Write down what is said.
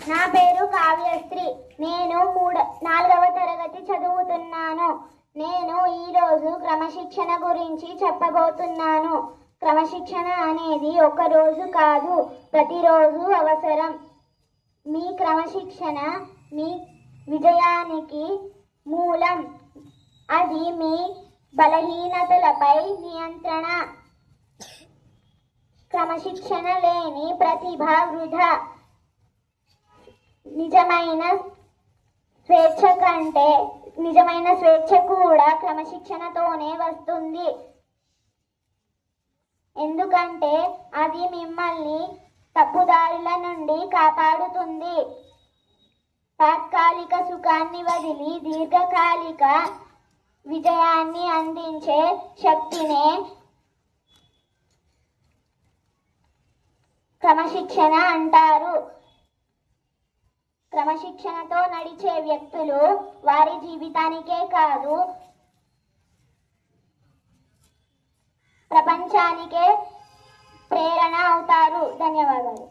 నా పేరు కావ్యశ్రీ. నేను 4వ తరగతి చదువుతున్నాను. నేను ఈరోజు క్రమశిక్షణ గురించి చెప్పబోతున్నాను. క్రమశిక్షణ అనేది ఒక రోజు కాదు, ప్రతిరోజు అవసరం. మీ క్రమశిక్షణ మీ విజయానికి మూలం. అది మీ బలహీనతలపై నియంత్రణ. క్రమశిక్షణ లేని ప్రతిభ వృధా. నిజమైన స్వేచ్ఛ కూడా క్రమశిక్షణతోనే వస్తుంది. ఎందుకంటే అది మిమ్మల్ని తప్పుదారుల నుండి కాపాడుతుంది. తాత్కాలిక సుఖాన్ని వదిలి దీర్ఘకాలిక విజయాన్ని అందించే శక్తినే క్రమశిక్షణ అంటారు. క్రమశిక్షణతో నడిచే వ్యక్తులు వారి జీవితానికే కాదు, ప్రపంచానికే ప్రేరణ అవుతారు. ధన్యవాదాలు.